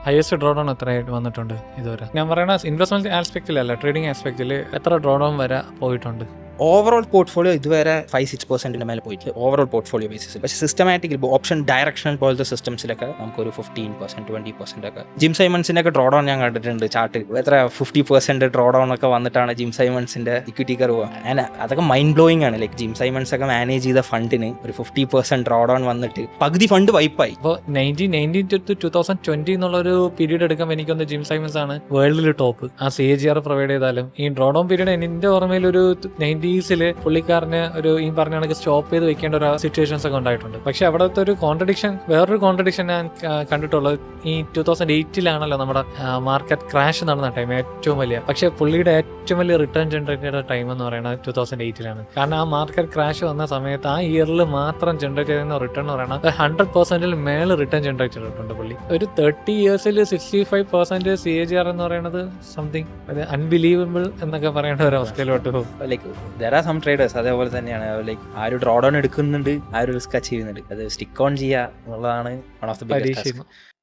Highest draw down എത്രയായിട്ട് വന്നിട്ടുണ്ട് ഇതുവരെ? ഞാൻ പറയുന്ന ഇൻവെസ്റ്റ്മെന്റ് ആസ്പെക്റ്റിലല്ല, ട്രേഡിംഗ് ആസ്പെക്റ്റിൽ എത്ര ഡ്രോ ഡൗൺ വരെ പോയിട്ടുണ്ട്? ഓവറോൾ പോർട്ട്ഫോളിയോ ഇതുവരെ 5-6% മേലെ പോയിട്ട് ഓവറോൾ പോർട്ട്ഫോളിയോ ബേസിസിൽ. പക്ഷേ സിസ്റ്റമാറ്റിക്കലി ഓപ്ഷൻ ഡയറക്ഷണൽ പോലത്തെ സിസ്റ്റംസിലൊക്കെ നമുക്കൊരു 15%, 20% ഒക്കെ. ജിം സൈമൺസിൻ്റെ ഒക്കെ ഡ്രോ ഡൗൺ ഞാൻ കണ്ടിട്ടുണ്ട് ചാർട്ട്. എത്ര 50% ഡ്രോ ഡൗൺ ഒക്കെ വന്നിട്ടാണ് ജിം സൈമൺസിൻ്റെ ഇക്വിറ്റി കർവ്. അതൊക്കെ മൈൻഡ് ബ്ലോയിങ് ആണ്. ലൈക്ക് ജിം സൈമൺസ് ഒക്കെ മാനേജ് ചെയ്ത ഫണ്ടിന് ഒരു 50% ഡ്രോ ഡൗൺ വന്നിട്ട് പകുതി ഫണ്ട് വൈപ്പായി. അപ്പോൾ 1990 to 2020 എന്നുള്ളൊരു പീരീഡ് എടുക്കുമ്പോൾ എനിക്കൊന്ന് ജിം സൈമൺസ് ആണ് വേൾഡിൽ ടോപ്പ്. ആ CAGR പ്രൊവൈഡ് ചെയ്താലും ഈ ഡ്രോ ഡൗൺ പീരീഡ് എൻ്റെ ഓർമ്മയിൽ ഒരു 90s പുള്ളിക്കാരന് ഒരു ഈ പറഞ്ഞ കണക്ക് സ്റ്റോപ്പ് ചെയ്ത് വെക്കേണ്ട ഒരു സിറ്റുവേഷൻസ് ഒക്കെ ഉണ്ടായിട്ടുണ്ട്. പക്ഷെ അവിടുത്തെ ഒരു വേറൊരു കോൺട്രഡിക്ഷൻ ഞാൻ കണ്ടിട്ടുള്ളത് ഈ 2008 നമ്മുടെ മാർക്കറ്റ് ക്രാഷ് നടന്ന ടൈം ഏറ്റവും വലിയ. പക്ഷെ പുള്ളിയുടെ ഏറ്റവും വലിയ റിട്ടേൺ ജനറേറ്റ് ചെയ്ത ടൈം എന്ന് പറയുന്നത് 2008. കാരണം ആ മാർക്കറ്റ് ക്രാഷ് വന്ന സമയത്ത് ആ ഇയറിൽ മാത്രം ജനറേറ്റ് ചെയ്യുന്ന റിട്ടേൺ എന്ന് പറയുന്നത് 100% മേലെ റിട്ടേൺ ജനറേറ്റ് ചെയ്തിട്ടുണ്ട് പുള്ളി. ഒരു 30 yearsൽ 65% CAGR എന്ന് പറയുന്നത് സംതിങ് അൺബിലീവബിൾ എന്നൊക്കെ പറയേണ്ട ഒരു അവസ്ഥയിലോട്ട് പോകും. Like there are some traders അതേപോലെ തന്നെയാണ്. ലൈക്ക് ആ ഒരു ഡ്രോ ഡൗൺ എടുക്കുന്നുണ്ട്, ആ ഒരു റിസ്ക് അച്ചീവ് ചെയ്യുന്നുണ്ട്. അത് സ്റ്റിക്ക് ഓൺ ചെയ്യുക എന്നുള്ളതാണ് one of the biggest task.